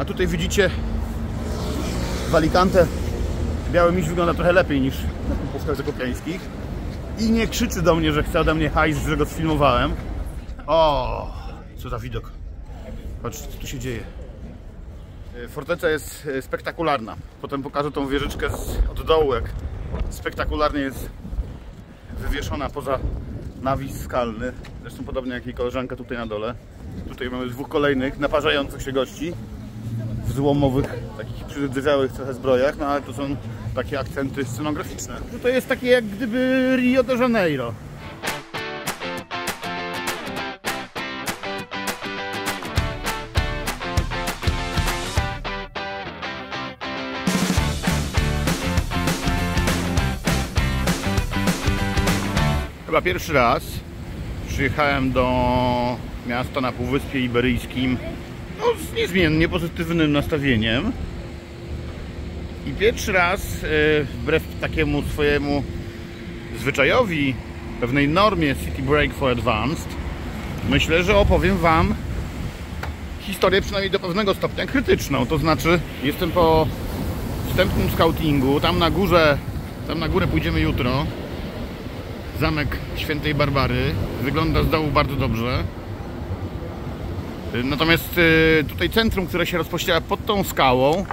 A tutaj widzicie, w Alicante biały miś wygląda trochę lepiej niż na Półkach Zakopiańskich. I nie krzyczy do mnie, że chce ode mnie hajs, że go sfilmowałem. O, co za widok. Patrzcie, co tu się dzieje. Forteca jest spektakularna. Potem pokażę tą wieżyczkę od dołu, jak spektakularnie jest wywieszona poza nawis skalny. Zresztą podobnie jak jej koleżanka tutaj na dole. Tutaj mamy dwóch kolejnych naparzających się gości w złomowych, takich przyrdzewiałych trochę zbrojach, no ale to są takie akcenty scenograficzne. To jest takie jak gdyby Rio de Janeiro. Chyba pierwszy raz przyjechałem do miasta na Półwyspie Iberyjskim z niezmiennie pozytywnym nastawieniem i pierwszy raz wbrew takiemu swojemu zwyczajowi, pewnej normie City Break for Advanced, myślę, że opowiem wam historię przynajmniej do pewnego stopnia krytyczną. To znaczy, jestem po wstępnym scoutingu, tam na górę pójdziemy jutro. Zamek Świętej Barbary wygląda z dołu bardzo dobrze. Natomiast tutaj centrum, które się rozpościera pod tą skałą,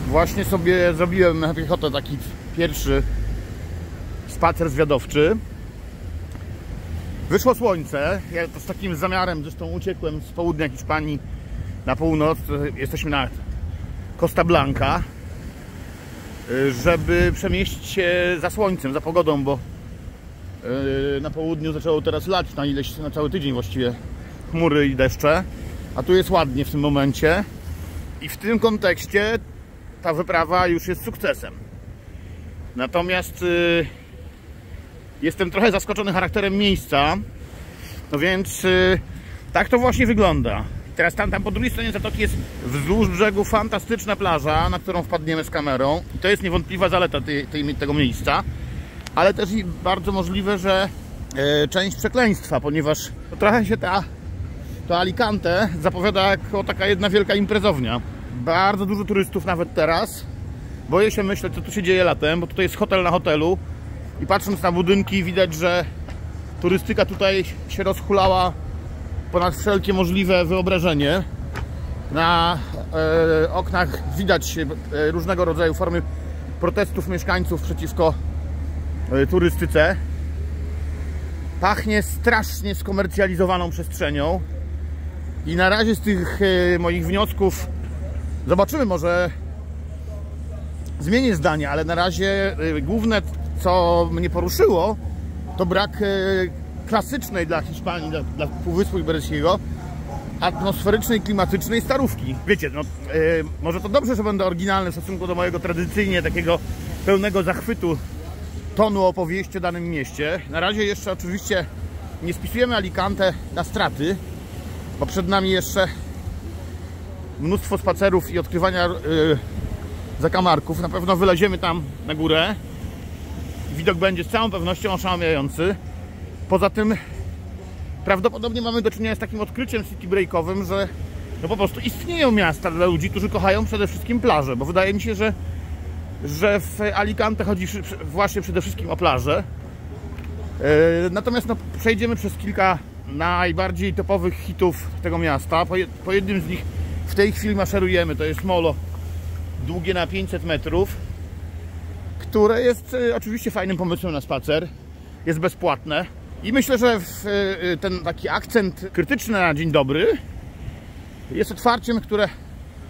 właśnie sobie zrobiłem na piechotę taki pierwszy spacer zwiadowczy. Wyszło słońce, ja to z takim zamiarem zresztą uciekłem z południa Hiszpanii na północ, jesteśmy na Costa Blanca, żeby przemieścić się za słońcem, za pogodą, bo na południu zaczęło teraz lać na cały tydzień właściwie chmury i deszcze, a tu jest ładnie w tym momencie i w tym kontekście ta wyprawa już jest sukcesem. Natomiast jestem trochę zaskoczony charakterem miejsca, no więc tak to właśnie wygląda. Teraz tam po drugiej stronie zatoki jest wzdłuż brzegu fantastyczna plaża, na którą wpadniemy z kamerą i to jest niewątpliwa zaleta tego miejsca. Ale też i bardzo możliwe, że część przekleństwa, ponieważ trochę się to Alicante zapowiada jako taka jedna wielka imprezownia. Bardzo dużo turystów nawet teraz. Boję się myśleć, co tu się dzieje latem, bo tutaj jest hotel na hotelu i patrząc na budynki widać, że turystyka tutaj się rozhulała ponad wszelkie możliwe wyobrażenie. Na oknach widać różnego rodzaju formy protestów mieszkańców przeciwko turystyce. Pachnie strasznie skomercjalizowaną przestrzenią i na razie z tych moich wniosków zobaczymy, może zmienię zdanie, ale na razie główne, co mnie poruszyło, to brak klasycznej dla Hiszpanii, dla Półwyspu Iberyjskiego atmosferycznej, klimatycznej starówki. Wiecie, no, może to dobrze, że będę oryginalny w stosunku do mojego tradycyjnie takiego pełnego zachwytu tonu opowieści o danym mieście. Na razie jeszcze oczywiście nie spisujemy Alicante na straty, bo przed nami jeszcze mnóstwo spacerów i odkrywania zakamarków. Na pewno wyleziemy tam na górę. Widok będzie z całą pewnością oszałamiający. Poza tym prawdopodobnie mamy do czynienia z takim odkryciem city breakowym, że no po prostu istnieją miasta dla ludzi, którzy kochają przede wszystkim plaże, bo wydaje mi się, że w Alicante chodzi właśnie przede wszystkim o plażę. Natomiast no, przejdziemy przez kilka najbardziej topowych hitów tego miasta. Po jednym z nich w tej chwili maszerujemy. To jest molo długie na 500 metrów, które jest oczywiście fajnym pomysłem na spacer. Jest bezpłatne. I myślę, że ten taki akcent krytyczny na dzień dobry jest otwarciem, które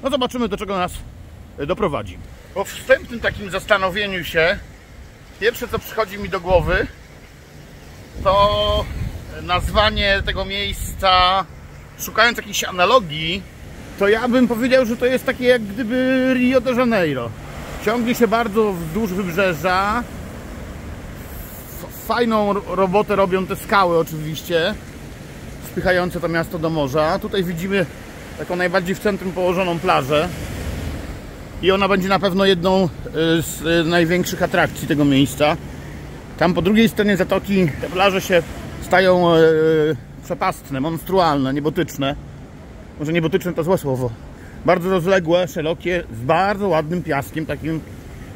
no zobaczymy, do czego nas doprowadzi. Po wstępnym takim zastanowieniu się, pierwsze co przychodzi mi do głowy, to nazwanie tego miejsca, szukając jakiejś analogii, to ja bym powiedział, że to jest takie jak gdyby Rio de Janeiro. Ciągnie się bardzo wzdłuż wybrzeża. Fajną robotę robią te skały oczywiście, wpychające to miasto do morza. Tutaj widzimy taką najbardziej w centrum położoną plażę. I ona będzie na pewno jedną z największych atrakcji tego miejsca. Tam po drugiej stronie zatoki te plaże się stają przepastne, monstrualne, niebotyczne. Może niebotyczne to złe słowo. bardzo rozległe, szerokie, z bardzo ładnym piaskiem, takim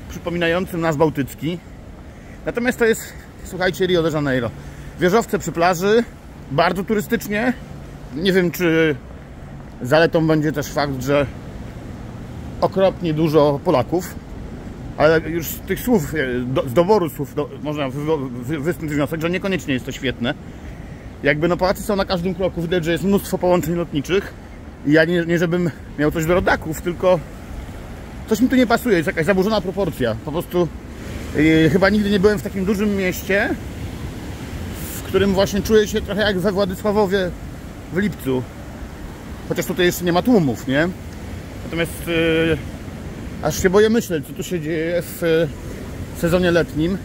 przypominającym nas bałtycki. Natomiast to jest, słuchajcie, Rio de Janeiro. Wieżowce przy plaży, bardzo turystycznie. Nie wiem, czy zaletą będzie też fakt, że okropnie dużo Polaków, ale już z tych słów, z doboru słów można wysnuć wniosek, że niekoniecznie jest to świetne. Jakby no Polacy są na każdym kroku, widać, że jest mnóstwo połączeń lotniczych i ja nie żebym miał coś do rodaków, tylko coś mi tu nie pasuje, jest jakaś zaburzona proporcja. Po prostu chyba nigdy nie byłem w takim dużym mieście, w którym właśnie czuję się trochę jak we Władysławowie w lipcu. Chociaż tutaj jeszcze nie ma tłumów, nie? Natomiast aż się boję myśleć, co tu się dzieje w sezonie letnim,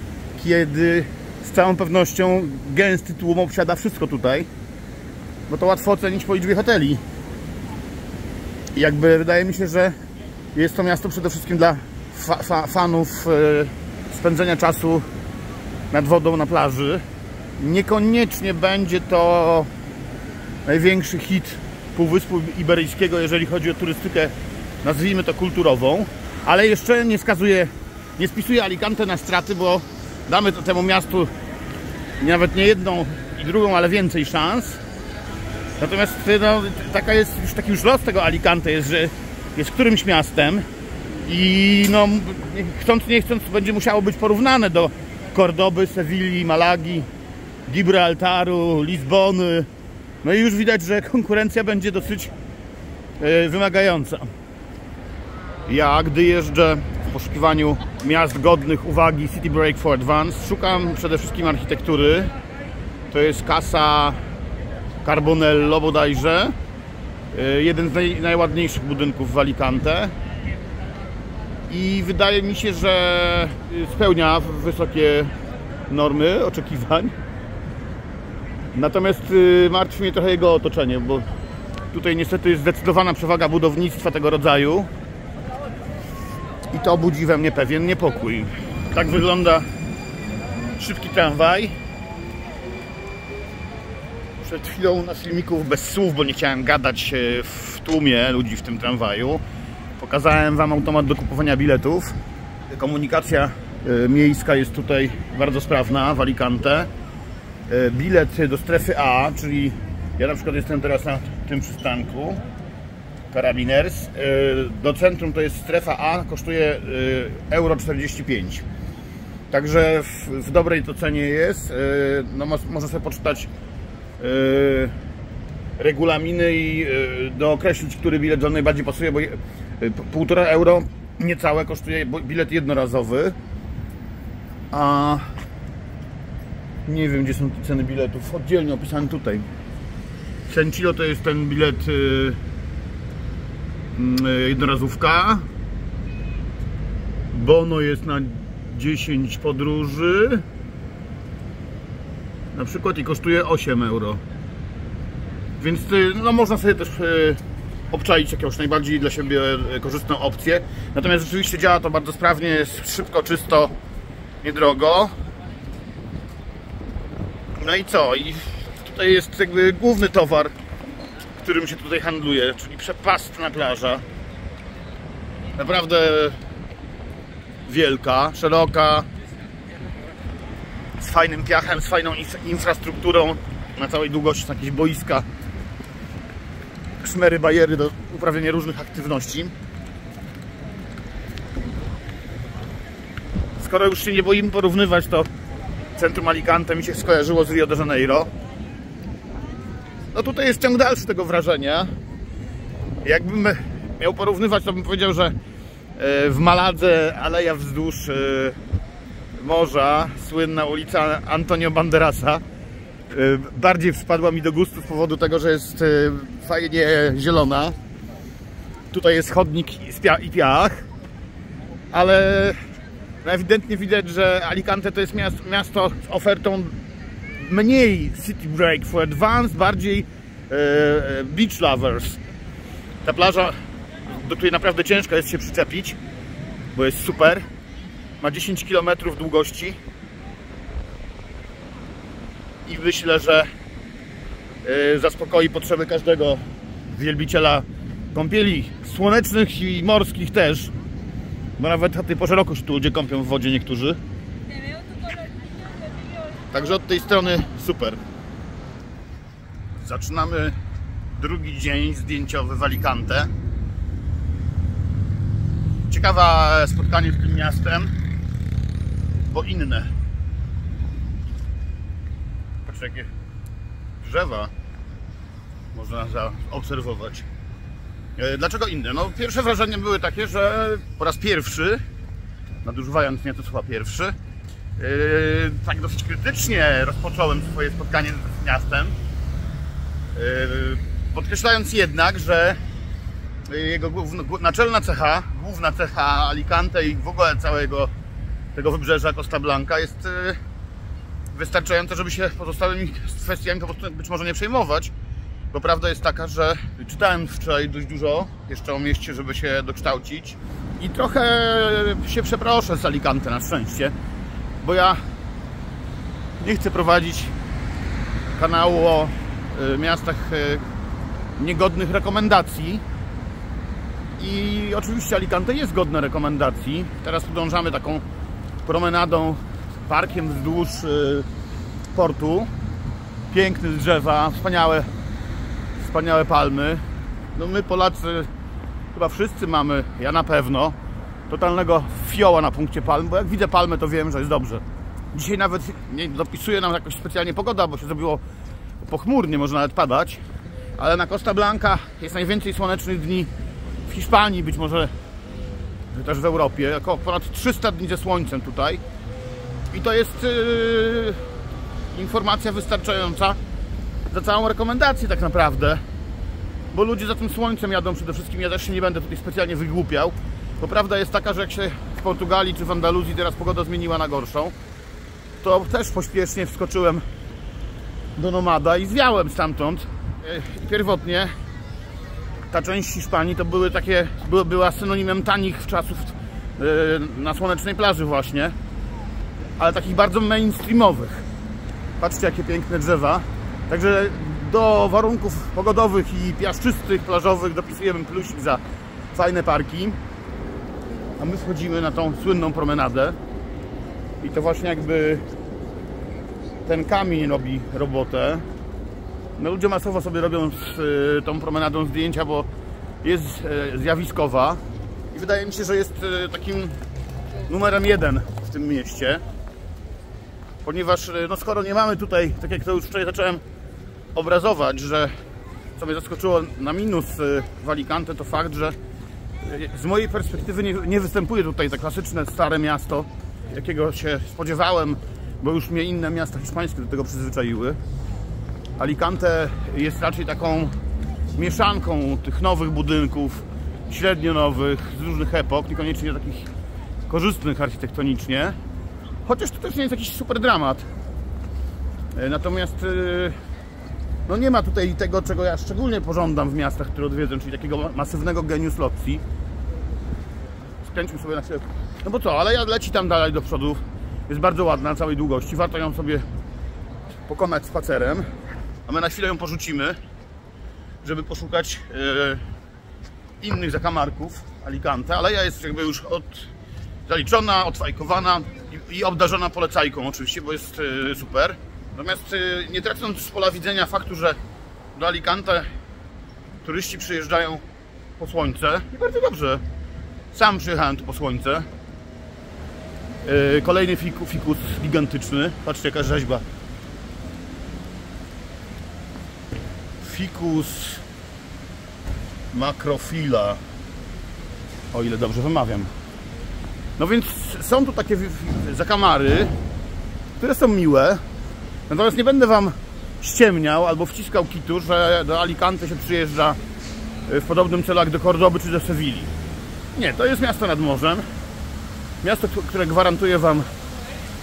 kiedy z całą pewnością gęsty tłum obsiada wszystko tutaj, bo to łatwo ocenić po liczbie hoteli. I jakby wydaje mi się, że jest to miasto przede wszystkim dla fanów spędzenia czasu nad wodą na plaży. Niekoniecznie będzie to największy hit Półwyspu Iberyjskiego, jeżeli chodzi o turystykę, nazwijmy to kulturową, ale jeszcze nie spisuje Alicante na straty, bo damy temu miastu nawet nie jedną i drugą, ale więcej szans. Natomiast no, taki już los tego Alicante jest, że jest którymś miastem i no, chcąc nie chcąc będzie musiało być porównane do Kordoby, Sewilli, Malagi, Gibraltaru, Lizbony. No i już widać, że konkurencja będzie dosyć wymagająca. Ja, gdy jeżdżę w poszukiwaniu miast godnych uwagi City Break for Advance, szukam przede wszystkim architektury. To jest Casa Carbonello bodajże. Jeden z najładniejszych budynków w Alicante. I wydaje mi się, że spełnia wysokie normy oczekiwań. Natomiast martwi mnie trochę jego otoczenie, bo tutaj niestety jest zdecydowana przewaga budownictwa tego rodzaju i to budzi we mnie pewien niepokój. Tak wygląda szybki tramwaj. Przed chwilą na filmiku bez słów, bo nie chciałem gadać w tłumie ludzi w tym tramwaju, pokazałem wam automat do kupowania biletów. Komunikacja miejska jest tutaj bardzo sprawna w Alicante. Bilet do strefy A, czyli ja na przykład jestem teraz na tym przystanku Carabiners, do centrum to jest strefa A, kosztuje euro 45. Także w dobrej to cenie jest. No, można sobie poczytać regulaminy i dookreślić, który bilet do najbardziej pasuje, bo 1,5 euro niecałe kosztuje bilet jednorazowy, a nie wiem, gdzie są te ceny biletów, oddzielnie opisane tutaj. Centilo to jest ten bilet jednorazówka. Bono jest na 10 podróży na przykład i kosztuje 8 euro. Więc no, można sobie też obczaić jakąś najbardziej dla siebie korzystną opcję. Natomiast rzeczywiście działa to bardzo sprawnie, jest szybko, czysto, niedrogo. No i co? I tutaj jest jakby główny towar, którym się tutaj handluje, czyli przepastna plaża. Naprawdę wielka, szeroka, z fajnym piachem, z fajną infrastrukturą. Na całej długości są jakieś boiska, szmery, bariery do uprawiania różnych aktywności. Skoro już się nie boimy porównywać, to centrum Alicante mi się skojarzyło z Rio de Janeiro. No tutaj jest ciąg dalszy tego wrażenia. Jakbym miał porównywać, to bym powiedział, że w Maladze aleja wzdłuż morza, słynna ulica Antonio Banderasa, bardziej wpadła mi do gustu z powodu tego, że jest fajnie zielona. Tutaj jest chodnik i piach, ale ewidentnie widać, że Alicante to jest miasto z ofertą mniej City Break for Advance, bardziej beach lovers. Ta plaża, do której naprawdę ciężko jest się przyczepić, bo jest super. Ma 10 km długości i myślę, że zaspokoi potrzeby każdego wielbiciela kąpieli słonecznych i morskich też, bo nawet o tej porze roku się tu ludzie kąpią w wodzie niektórzy. Także od tej strony super. Zaczynamy drugi dzień zdjęciowy w Alicante. Ciekawe spotkanie z tym miastem, bo inne. Patrzcie, jakie drzewa można zaobserwować. Dlaczego inne? No, pierwsze wrażenia były takie, że po raz pierwszy, nadużywając nieco słowa pierwszy, tak dosyć krytycznie rozpocząłem swoje spotkanie z miastem, podkreślając jednak, że jego naczelna cecha, główna cecha Alicante i w ogóle całego tego wybrzeża Costa Blanca jest wystarczająca, żeby się pozostałymi kwestiami po prostu być może nie przejmować. Bo prawda jest taka, że czytałem wczoraj dość dużo jeszcze o mieście, żeby się dokształcić i trochę się przeproszę z Alicante na szczęście, bo ja nie chcę prowadzić kanału o miastach niegodnych rekomendacji i oczywiście Alicante jest godne rekomendacji. Teraz podążamy taką promenadą, parkiem wzdłuż portu. Piękne drzewa, wspaniałe palmy. No my Polacy chyba wszyscy mamy, ja na pewno, totalnego fioła na punkcie palm, bo jak widzę palmę, to wiem, że jest dobrze. Dzisiaj nawet nie dopisuje nam jakoś specjalnie pogoda, bo się zrobiło pochmurnie, może nawet padać, ale na Costa Blanca jest najwięcej słonecznych dni w Hiszpanii, być może też w Europie, około ponad 300 dni ze słońcem tutaj i to jest informacja wystarczająca za całą rekomendację tak naprawdę, bo ludzie za tym słońcem jadą przede wszystkim. Ja też się nie będę tutaj specjalnie wygłupiał, bo prawda jest taka, że jak się w Portugalii czy w Andaluzji teraz pogoda zmieniła na gorszą, to też pośpiesznie wskoczyłem do Nomada i zwiałem stamtąd. Pierwotnie ta część Hiszpanii to była synonimem tanich czasów na słonecznej plaży właśnie, ale takich bardzo mainstreamowych. Patrzcie, jakie piękne drzewa. Także do warunków pogodowych i piaszczystych, plażowych dopisujemy plusik za fajne parki. A my wchodzimy na tą słynną promenadę. I to właśnie jakby ten kamień robi robotę. No, ludzie masowo sobie robią z tą promenadą zdjęcia, bo jest zjawiskowa. I wydaje mi się, że jest takim numerem 1 w tym mieście. Ponieważ no skoro nie mamy tutaj, tak jak to już wczoraj zacząłem obrazować, że co mnie zaskoczyło na minus w Alicante, to fakt, że z mojej perspektywy nie występuje tutaj to klasyczne stare miasto, jakiego się spodziewałem, bo już mnie inne miasta hiszpańskie do tego przyzwyczaiły. Alicante jest raczej taką mieszanką tych nowych budynków, średnio nowych, z różnych epok, niekoniecznie takich korzystnych architektonicznie. Chociaż to też nie jest jakiś super dramat. Natomiast no nie ma tutaj tego, czego ja szczególnie pożądam w miastach, które odwiedzam, czyli takiego masywnego genius loci. Skręćmy sobie na chwilę. No bo co, ale leci tam dalej do przodu. Jest bardzo ładna na całej długości. Warto ją sobie pokonać spacerem. A my na chwilę ją porzucimy, żeby poszukać innych zakamarków Alicante. Ale ja jest jakby już zaliczona, odfajkowana i obdarzona polecajką oczywiście, bo jest super. Natomiast nie tracąc z pola widzenia faktu, że do Alicante turyści przyjeżdżają po słońce i bardzo dobrze. Sam przyjechałem tu po słońce. Kolejny fikus gigantyczny. Patrzcie, jaka rzeźba. Ficus macrophylla, o ile dobrze wymawiam. No więc są tu takie zakamary, które są miłe. Natomiast nie będę wam ściemniał albo wciskał kitu, że do Alicante się przyjeżdża w podobnym celu jak do Kordoby czy do Sewilli. Nie, to jest miasto nad morzem. Miasto, które gwarantuje wam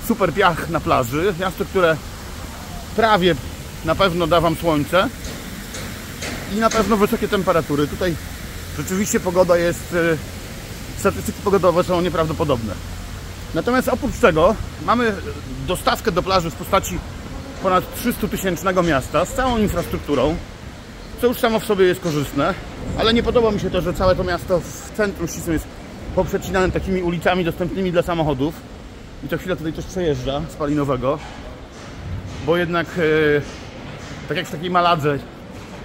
super piach na plaży. Miasto, które prawie na pewno da wam słońce i na pewno wysokie temperatury. Tutaj rzeczywiście pogoda jest... Statystyki pogodowe są nieprawdopodobne. Natomiast oprócz tego mamy dostawkę do plaży w postaci ponad 300-tysięcznego miasta z całą infrastrukturą, co już samo w sobie jest korzystne. Ale nie podoba mi się to, że całe to miasto w centrum ścisłym jest poprzecinane takimi ulicami dostępnymi dla samochodów. I co chwilę tutaj coś przejeżdża spalinowego. Bo jednak, tak jak w takiej Maladze,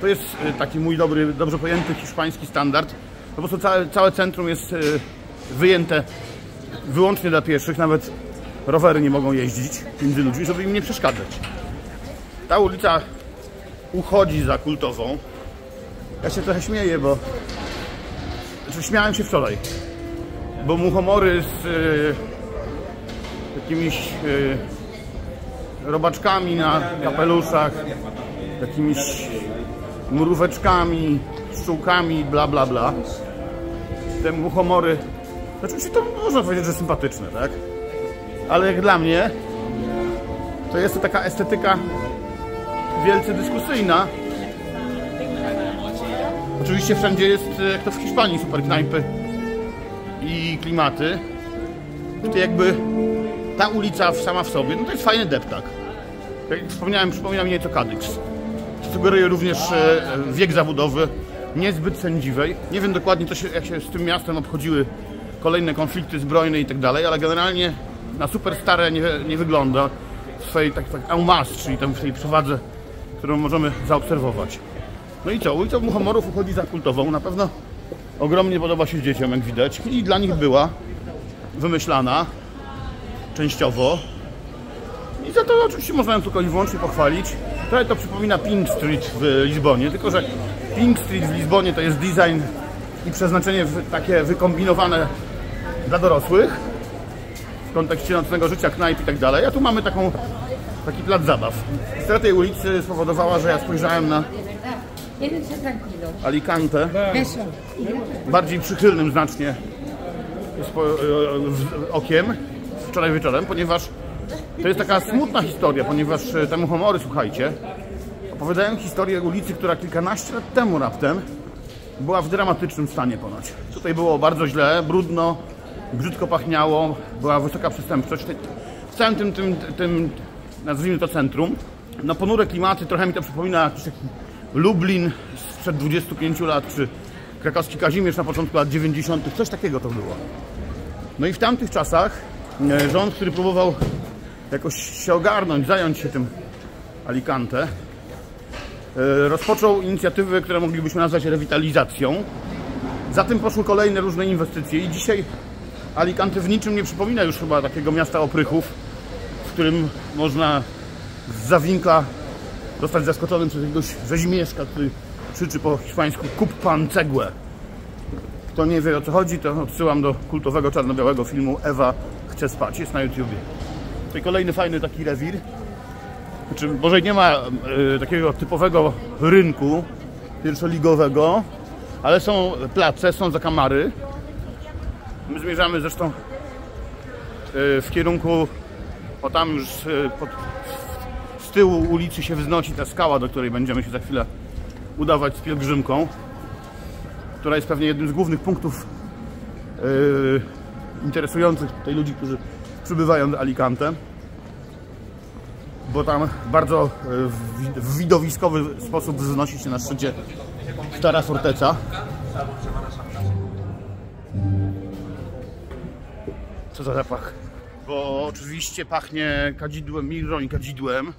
to jest taki mój dobrze pojęty hiszpański standard. Po prostu całe centrum jest wyjęte wyłącznie dla pieszych. Nawet rowery nie mogą jeździć między ludźmi, żeby im nie przeszkadzać. Ta ulica uchodzi za kultową. Ja się trochę śmieję, bo... Znaczy, śmiałem się wczoraj. Bo muchomory z jakimiś robaczkami na kapeluszach, jakimiś mróweczkami, pszczółkami, bla bla bla. Te muchomory... Oczywiście to można powiedzieć, że sympatyczne, tak? Ale jak dla mnie to jest to taka estetyka wielce dyskusyjna. Oczywiście wszędzie jest, jak to w Hiszpanii, super knajpy i klimaty. To jakby ta ulica sama w sobie, no to jest fajny deptak. Jak wspomniałem, przypomina mi nieco Kadyks. Sugeruje również wiek zabudowy, niezbyt sędziwej. Nie wiem dokładnie, jak się z tym miastem obchodziły kolejne konflikty zbrojne i tak dalej, ale generalnie na super stare nie wygląda w swojej tak en masse, czyli tam w tej przewadze, którą możemy zaobserwować. No i co? Ulica Muchomorów uchodzi za kultową. Na pewno ogromnie podoba się dzieciom, jak widać. I dla nich była wymyślana częściowo. I za to oczywiście można ją tylko i wyłącznie pochwalić. Trochę to przypomina Pink Street w Lizbonie, tylko że Pink Street w Lizbonie to jest design i przeznaczenie takie wykombinowane dla dorosłych w kontekście nocnego życia, knajp i tak dalej, a tu mamy taki plac zabaw. Strata tej ulicy spowodowała, że ja spojrzałem na Alicante bardziej przychylnym znacznie okiem wczoraj wieczorem, ponieważ to jest taka smutna historia, ponieważ te muchomory, słuchajcie, opowiadają historię ulicy, która kilkanaście lat temu raptem była w dramatycznym stanie ponoć. Tutaj było bardzo źle, brudno, brzydko pachniało, była wysoka przestępczość. W całym tym nazwijmy to centrum. No ponure klimaty, trochę mi to przypomina jakiś taki Lublin sprzed 25 lat, czy krakowski Kazimierz na początku lat 90. Coś takiego to było. No i w tamtych czasach rząd, który próbował jakoś się ogarnąć, zająć się tym Alicante, rozpoczął inicjatywy, które moglibyśmy nazwać rewitalizacją. Za tym poszły kolejne różne inwestycje i dzisiaj Alicante w niczym nie przypomina już chyba takiego miasta oprychów, w którym można z zawinkla zostać zaskoczonym przez jakiegoś rzeźmieszka, który krzyczy po hiszpańsku: kup pan cegłę. Kto nie wie, o co chodzi, to odsyłam do kultowego czarno-białego filmu Ewa chce spać, jest na YouTubie. Tutaj kolejny fajny taki rewir. Znaczy, może nie ma takiego typowego rynku pierwszoligowego, ale są place, są zakamary. My zmierzamy zresztą w kierunku, o tam już z tyłu ulicy się wznosi ta skała, do której będziemy się za chwilę udawać z pielgrzymką, która jest pewnie jednym z głównych punktów interesujących tutaj ludzi, którzy przybywają do Alicante, bo tam bardzo w widowiskowy sposób wznosi się na szczycie stara forteca. Co za zapach? Bo oczywiście pachnie kadzidłem, mirrą i kadzidłem.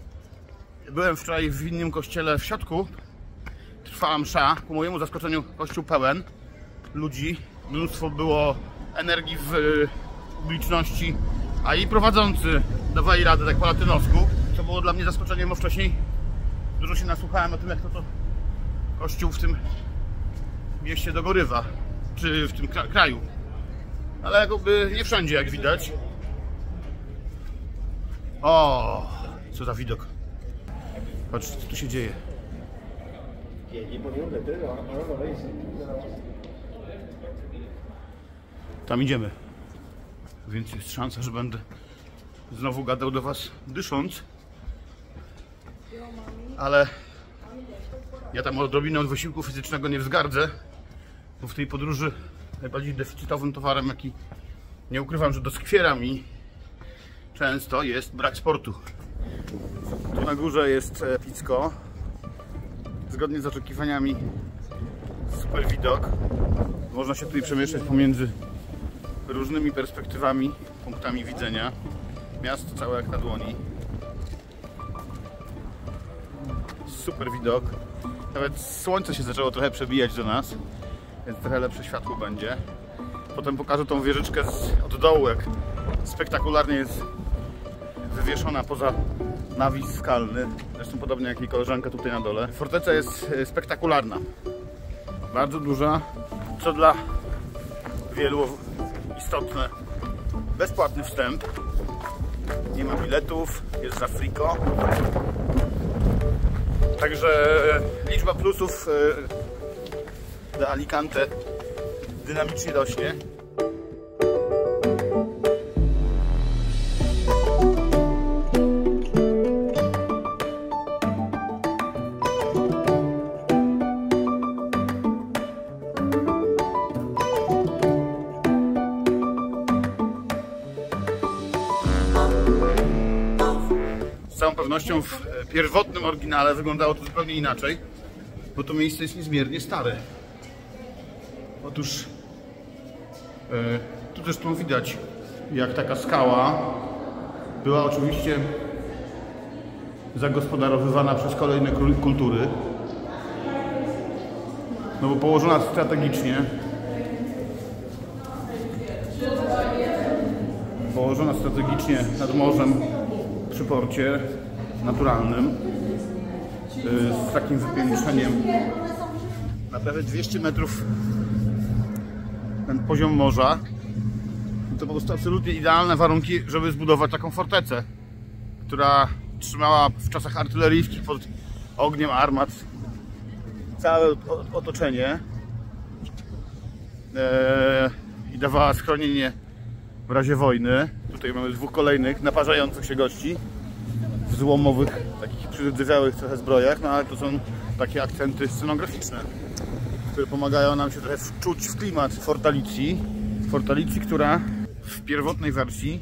Byłem wczoraj w innym kościele w środku. Trwała msza. Ku mojemu zaskoczeniu kościół pełen ludzi. Mnóstwo było energii w publiczności, a i prowadzący dawali radę tak po latynosku, co było dla mnie zaskoczeniem, bo wcześniej dużo się nasłuchałem o tym, jak to kościół w tym mieście dogorywa, czy w tym kraju. Ale jakby nie wszędzie, jak widać. O, co za widok. Patrz, co tu się dzieje. Tam idziemy. Więc jest szansa, że będę znowu gadał do was dysząc. Ale ja tam odrobinę wysiłku fizycznego nie wzgardzę, bo w tej podróży najbardziej deficytowym towarem, jaki nie ukrywam, że doskwiera mi często, jest brak sportu. Tu na górze jest epicko. Zgodnie z oczekiwaniami Super widok. Można się tutaj przemieszczać pomiędzy różnymi perspektywami, punktami widzenia. Miasto całe jak na dłoni. Super widok. Nawet słońce się zaczęło trochę przebijać do nas, więc trochę lepsze światło będzie. Potem pokażę tą wieżyczkę od dołu, jak spektakularnie jest wywieszona poza nawis skalny. Zresztą podobnie jak jej koleżanka tutaj na dole. Forteca jest spektakularna. Bardzo duża, co dla wielu istotne. Bezpłatny wstęp. Nie ma biletów, jest za friko. Także liczba plusów do Alicante dynamicznie rośnie. Z całą pewnością w pierwotnym oryginale wyglądało to zupełnie inaczej, bo to miejsce jest niezmiernie stare. Otóż tu zresztą widać, jak taka skała była oczywiście zagospodarowywana przez kolejne kultury, no bo położona strategicznie, nad morzem przy porcie naturalnym, z takim wypiętrzeniem na prawie 200 metrów ten poziom morza. To po prostu absolutnie idealne warunki, żeby zbudować taką fortecę, która trzymała w czasach artyleryjskich pod ogniem armat całe otoczenie i dawała schronienie w razie wojny. Tutaj mamy dwóch kolejnych naparzających się gości w złomowych, takich przyrdzewiałych trochę zbrojach, no ale to są takie akcenty scenograficzne, które pomagają nam się trochę wczuć w klimat Fortalicji, która w pierwotnej wersji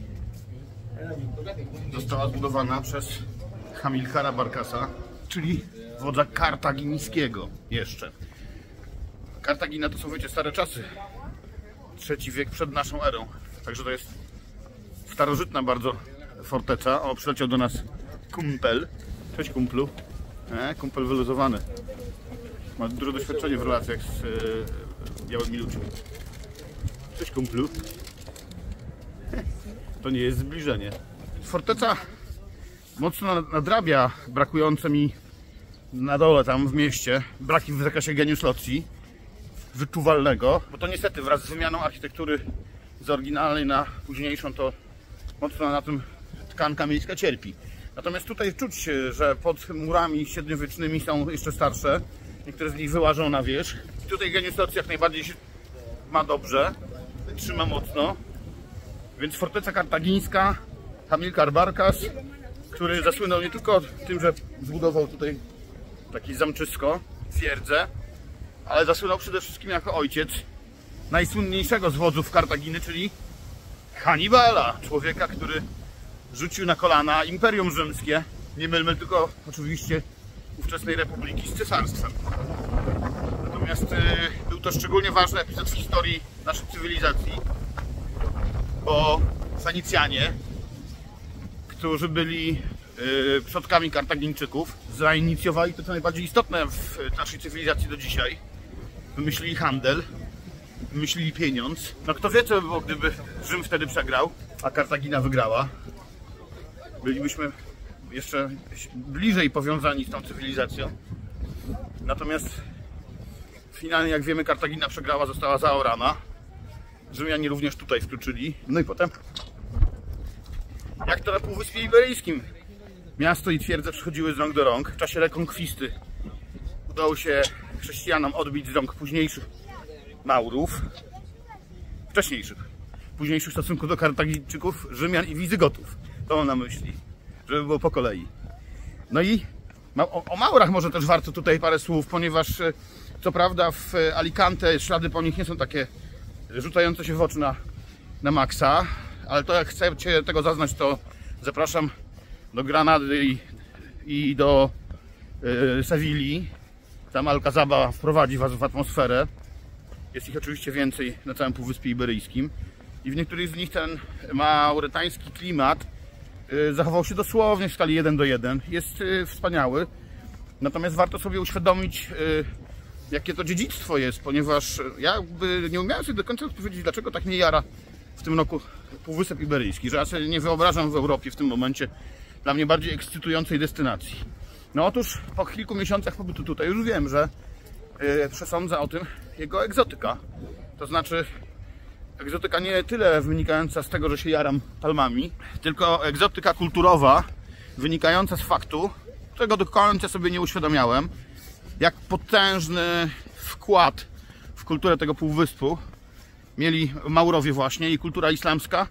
została zbudowana przez Hamilkara Barkasa, czyli wodza kartagińskiego jeszcze. Kartagina to są, wiecie, stare czasy, III wiek przed naszą erą, także to jest starożytna bardzo forteca. O, przyleciał do nas kumpel. Cześć kumplu. Kumpel wyluzowany. Ma duże doświadczenie w relacjach z białymi ludźmi. Cześć kumplu. To nie jest zbliżenie. Forteca mocno nadrabia brakujące mi na dole tam w mieście braki w zakresie geniusz loci wyczuwalnego, bo to niestety wraz z wymianą architektury z oryginalnej na późniejszą to mocno na tym tkanka miejska cierpi. Natomiast tutaj czuć, że pod murami średniowiecznymi są jeszcze starsze. Niektóre z nich wyłażą na wierzch. Tutaj geniusz loci jak najbardziej się ma dobrze, trzyma mocno. Więc forteca kartagińska, Hamilkar Barkas, który zasłynął nie tylko tym, że zbudował tutaj takie zamczysko, twierdzę, ale zasłynął przede wszystkim jako ojciec najsłynniejszego z wodzów Kartaginy, czyli Hannibala, człowieka, który rzucił na kolana Imperium Rzymskie, nie mylmy tylko oczywiście ówczesnej republiki z cesarstwem. Natomiast był to szczególnie ważny epizod w historii naszej cywilizacji, bo Fenicjanie, którzy byli przodkami Kartagińczyków, zainicjowali to, co najbardziej istotne w naszej cywilizacji do dzisiaj. Wymyślili handel, wymyślili pieniądz. No kto wie, co by było, gdyby Rzym wtedy przegrał, a Kartagina wygrała. Bylibyśmy jeszcze bliżej powiązani z tą cywilizacją. Natomiast finalnie, jak wiemy, Kartagina przegrała, została zaorana. Rzymianie również tutaj wkroczyli. No i potem, jak to na Półwyspie Iberyjskim, miasto i twierdze przechodziły z rąk do rąk. W czasie rekonkwisty udało się chrześcijanom odbić z rąk późniejszych Maurów, późniejszych w stosunku do Kartagińczyków, Rzymian i Wizygotów. To mam na myśli, żeby było po kolei. No i o Maurach może też warto tutaj parę słów, ponieważ co prawda w Alicante ślady po nich nie są takie rzucające się w oczy na maksa, ale to jak chcecie tego zaznać, to zapraszam do Granady i do Sewilli. Tam Alcazaba wprowadzi was w atmosferę. Jest ich oczywiście więcej na całym Półwyspie Iberyjskim. I w niektórych z nich ten mauretański klimat zachował się dosłownie w skali 1:1. Jest wspaniały. Natomiast warto sobie uświadomić, jakie to dziedzictwo jest, ponieważ ja nie umiałem sobie do końca odpowiedzieć, dlaczego tak mnie jara w tym roku Półwysep Iberyjski, że ja sobie nie wyobrażam w Europie w tym momencie dla mnie bardziej ekscytującej destynacji. No otóż po kilku miesiącach pobytu tutaj już wiem, że przesądza o tym jego egzotyka. To znaczy egzotyka nie tyle wynikająca z tego, że się jaram palmami, tylko egzotyka kulturowa wynikająca z faktu, którego do końca sobie nie uświadomiałem, jak potężny wkład w kulturę tego półwyspu mieli Maurowie właśnie i kultura islamska,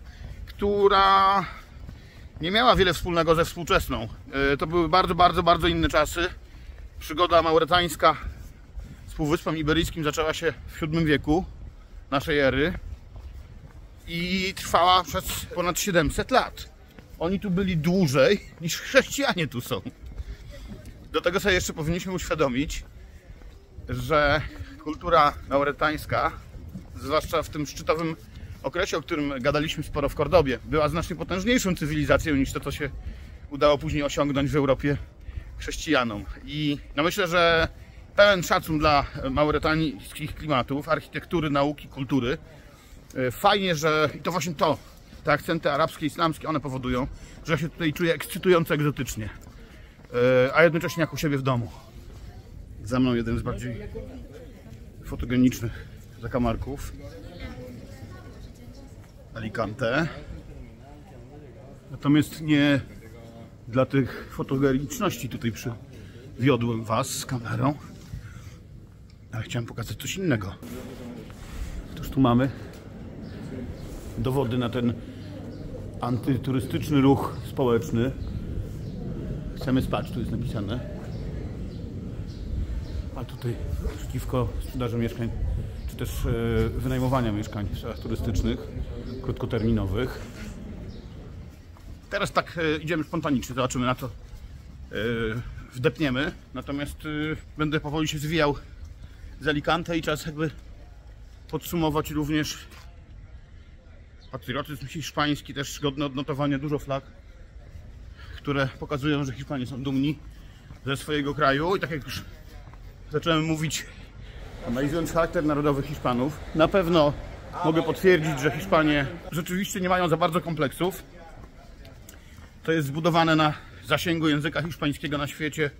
która nie miała wiele wspólnego ze współczesną. To były bardzo inne czasy. Przygoda mauretańska z Półwyspem Iberyjskim zaczęła się w VII wieku naszej ery i trwała przez ponad 700 lat. Oni tu byli dłużej niż chrześcijanie tu są. Do tego sobie jeszcze powinniśmy uświadomić, że kultura mauretańska, zwłaszcza w tym szczytowym okresie, o którym gadaliśmy sporo w Kordobie, była znacznie potężniejszą cywilizacją niż to, co się udało później osiągnąć w Europie chrześcijanom. I no myślę, że pełen szacun dla mauretańskich klimatów, architektury, nauki, kultury. Fajnie, że i to właśnie te akcenty arabskie, islamskie, one powodują, że ja się tutaj czuję ekscytująco egzotycznie, a jednocześnie jak u siebie w domu. Za mną jeden z bardziej fotogenicznych zakamarków, Alicante. Natomiast nie dla tych fotogeniczności tutaj przywiodłem Was z kamerą, ale chciałem pokazać coś innego. Otóż tu mamy dowody na ten antyturystyczny ruch społeczny. Chcemy spać, tu jest napisane. A tutaj przeciwko sprzedaży mieszkań, czy też wynajmowania mieszkań w celach turystycznych, krótkoterminowych. Teraz tak idziemy spontanicznie, zobaczymy na co wdepniemy. Natomiast będę powoli się zwijał z Alicante i czas jakby podsumować również patriotyzm hiszpański, też godny odnotowania, dużo flag, które pokazują, że Hiszpanie są dumni ze swojego kraju. I tak jak już zacząłem mówić, analizując charakter narodowy Hiszpanów, na pewno mogę potwierdzić, że Hiszpanie rzeczywiście nie mają za bardzo kompleksów. To jest zbudowane na zasięgu języka hiszpańskiego na świecie,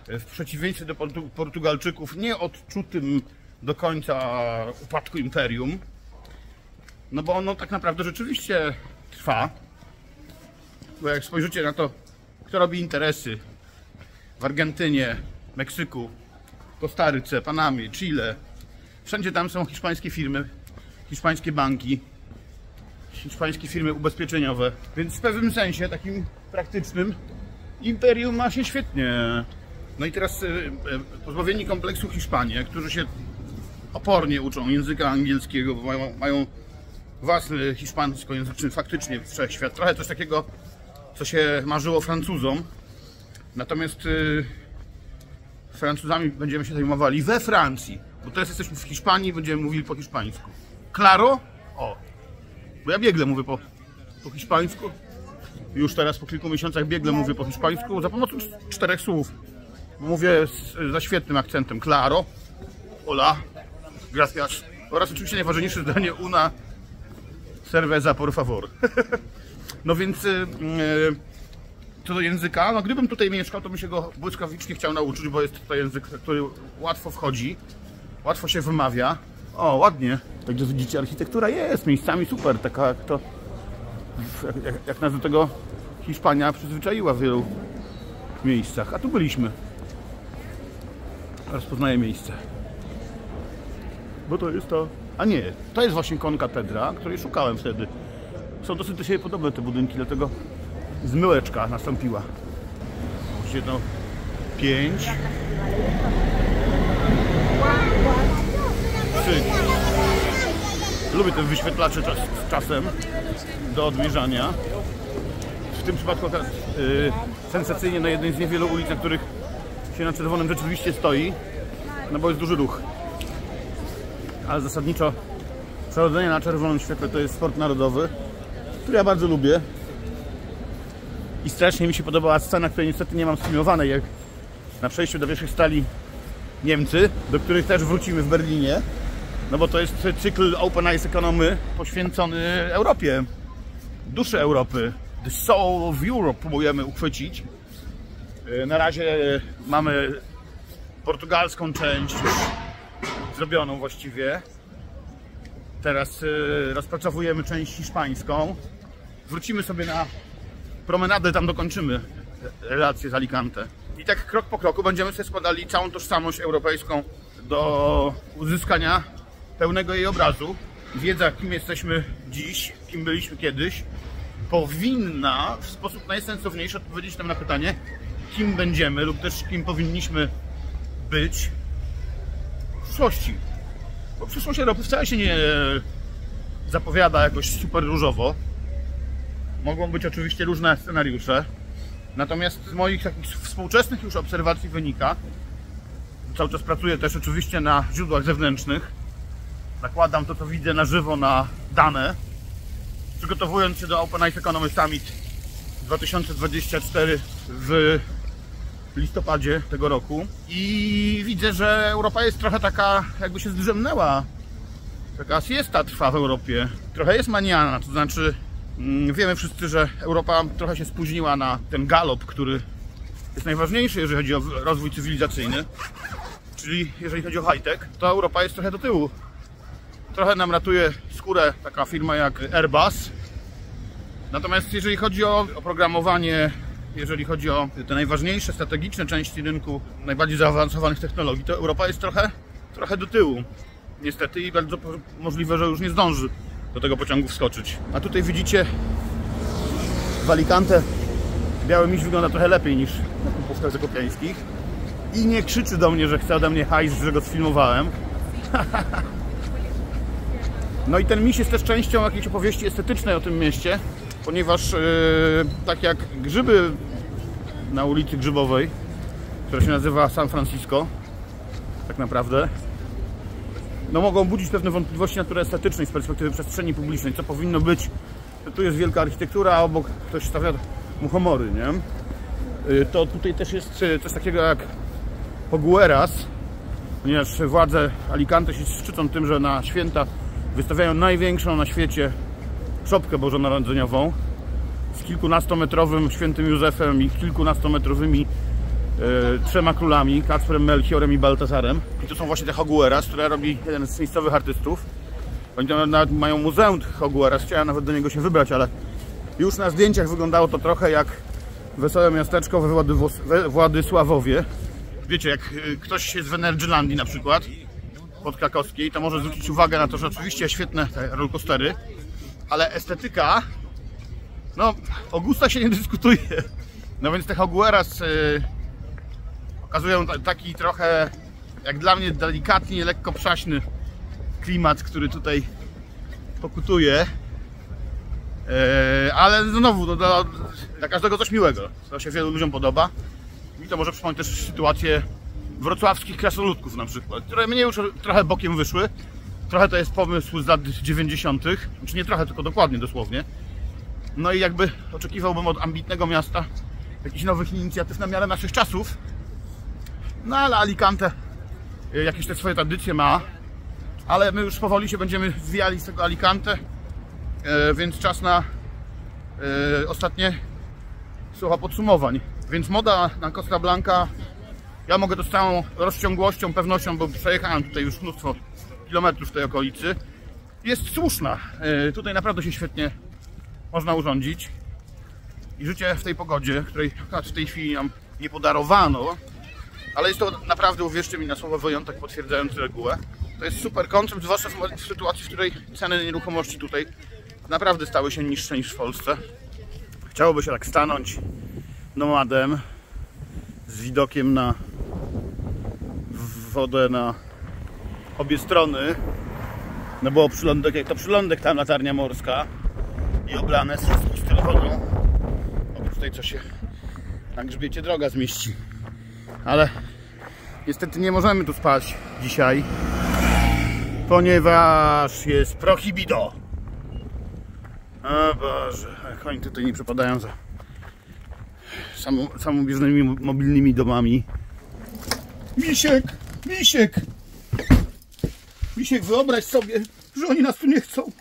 w przeciwieństwie do Portugalczyków, nieodczutym do końca upadku imperium. No bo ono tak naprawdę rzeczywiście trwa. Bo jak spojrzycie na to, kto robi interesy w Argentynie, Meksyku, Kostaryce, Panamie, Chile, wszędzie tam są hiszpańskie firmy, hiszpańskie banki, hiszpańskie firmy ubezpieczeniowe. Więc w pewnym sensie, takim praktycznym, imperium ma się świetnie. No i teraz pozbawieni kompleksu Hiszpanie, którzy się opornie uczą języka angielskiego, bo mają własny hiszpańskojęzyczny faktycznie wszechświat. Trochę coś takiego, co się marzyło Francuzom. Natomiast Francuzami będziemy się zajmowali we Francji, bo teraz jesteśmy w Hiszpanii i będziemy mówili po hiszpańsku. Claro? O! Bo ja biegle mówię po hiszpańsku. Już teraz po kilku miesiącach biegle mówię po hiszpańsku za pomocą 4 słów. Mówię ze świetnym akcentem. Claro, hola, gracias. Oraz oczywiście najważniejsze zdanie una cerveza por favor. No więc co do języka, no gdybym tutaj mieszkał, to bym się go błyskawicznie chciał nauczyć, bo jest to język, który łatwo wchodzi, łatwo się wymawia. O, ładnie. Także widzicie, architektura jest miejscami super, taka jak to, jak nas do tego Hiszpania przyzwyczaiła w wielu miejscach. A tu byliśmy. Rozpoznaję miejsce. Bo to jest to... A nie, to jest właśnie konkatedra, której szukałem wtedy. Są dosyć do siebie podobne te budynki, dlatego zmyłeczka nastąpiła. Jedno 5. 3. Lubię te wyświetlacze czasem do odmierzania. W tym przypadku sensacyjnie na jednej z niewielu ulic, na których się na czerwonym rzeczywiście stoi, no bo jest duży ruch. ale zasadniczo przechodzenie na czerwonym świetle to jest sport narodowy, który ja bardzo lubię. I strasznie mi się podobała scena, której niestety nie mam sfilmowanej, jak na przejściu do wierzchniej stali Niemcy, do których też wrócimy w Berlinie. No bo to jest cykl Open Ice Economy poświęcony Europie, duszy Europy. The soul of Europe próbujemy uchwycić. Na razie mamy portugalską część już zrobioną właściwie. Teraz rozpracowujemy część hiszpańską. Wrócimy sobie na promenadę, tam dokończymy relacje z Alicante. I tak krok po kroku będziemy sobie składali całą tożsamość europejską do uzyskania pełnego jej obrazu. Wiedza, kim jesteśmy dziś, kim byliśmy kiedyś, powinna w sposób najsensowniejszy odpowiedzieć nam na pytanie, kim będziemy lub też kim powinniśmy być w przyszłości. Bo przyszłość Europy wcale się nie zapowiada jakoś super różowo. Mogą być oczywiście różne scenariusze. Natomiast z moich takich współczesnych już obserwacji wynika, cały czas pracuję też oczywiście na źródłach zewnętrznych, nakładam to, co widzę na żywo, na dane, przygotowując się do Open Ice Economy Summit 2024 w listopadzie tego roku i widzę, że Europa jest trochę taka, jakby się zdrzemnęła, taka siesta trwa w Europie, trochę jest maniana, to znaczy wiemy wszyscy, że Europa trochę się spóźniła na ten galop, który jest najważniejszy, jeżeli chodzi o rozwój cywilizacyjny, czyli jeżeli chodzi o high-tech, to Europa jest trochę do tyłu. Trochę nam ratuje skórę taka firma jak Airbus. Natomiast jeżeli chodzi o oprogramowanie, jeżeli chodzi o te najważniejsze strategiczne części rynku najbardziej zaawansowanych technologii, to Europa jest trochę do tyłu. Niestety i bardzo możliwe, że już nie zdąży do tego pociągu wskoczyć. A tutaj widzicie, w Alicante biały miś wygląda trochę lepiej niż na kupówkach zakopiańskich i nie krzyczy do mnie, że chce ode mnie hajs, że go sfilmowałem. No i ten miś jest też częścią jakiejś opowieści estetycznej o tym mieście, ponieważ tak jak grzyby na ulicy Grzybowej, która się nazywa San Francisco, tak naprawdę, no mogą budzić pewne wątpliwości natury estetycznej z perspektywy przestrzeni publicznej, co powinno być. Tu jest wielka architektura, a obok ktoś stawia muchomory, nie? To tutaj też jest coś takiego jak Hogueras, ponieważ władze Alicante się szczycą tym, że na święta wystawiają największą na świecie szopkę bożonarodzeniową z kilkunastometrowym świętym Józefem i kilkunastometrowymi trzema królami, Kacprem, Melchiorem i Baltazarem. I to są właśnie te Hogueras, które robi jeden z miejscowych artystów. Oni tam nawet mają muzeum tych Hogueras, chciałem nawet do niego się wybrać, ale już na zdjęciach wyglądało to trochę jak wesołe miasteczko we Władysławowie. Wiecie, jak ktoś jest w Energylandii na przykład, podkrakowskiej, to może zwrócić uwagę na to, że oczywiście świetne te rollercoastery, ale estetyka, no o gustach się nie dyskutuje. No więc te Hogueras okazują taki trochę, jak dla mnie, delikatnie, lekko przaśny klimat, który tutaj pokutuje. Ale znowu, dla każdego coś miłego. To się wielu ludziom podoba. Mi to może przypomnieć też sytuację wrocławskich krasoludków na przykład, które mnie już trochę bokiem wyszły. Trochę to jest pomysł z lat 90. Znaczy nie trochę, tylko dokładnie, dosłownie. No i jakby oczekiwałbym od ambitnego miasta jakichś nowych inicjatyw na miarę naszych czasów. No ale Alicante jakieś te swoje tradycje ma. Ale my już powoli się będziemy zwijali z tego Alicante, więc czas na ostatnie słowa podsumowań. Więc moda na Costa Blanca, ja mogę to z całą rozciągłością, pewnością, bo przejechałem tutaj już mnóstwo kilometrów w tej okolicy, jest słuszna. Tutaj naprawdę się świetnie można urządzić i życie w tej pogodzie, której w tej chwili nam nie podarowano, ale jest to naprawdę, uwierzcie mi na słowo, wyjątek potwierdzający regułę. To jest super koncept, zwłaszcza w sytuacji, w której ceny nieruchomości tutaj naprawdę stały się niższe niż w Polsce. Chciałoby się tak stanąć nomadem z widokiem na wodę na obie strony, no bo przylądek, jak to przylądek, tam latarnia morska i oblane z wszystkich styl wodą, oprócz tej, co się na grzbiecie droga zmieści. Ale niestety nie możemy tu spać dzisiaj, ponieważ jest prohibido. O Boże, jak oni tutaj nie przepadają za samobieżnymi mobilnymi domami. Misiek, Misiek! Misiek, wyobraź sobie, że oni nas tu nie chcą.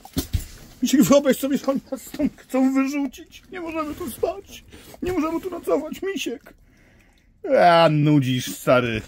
Misiek, wyobraź sobie, że oni nas stąd chcą wyrzucić. Nie możemy tu spać. Nie możemy tu nocować, Misiek. A, nudzisz, stary.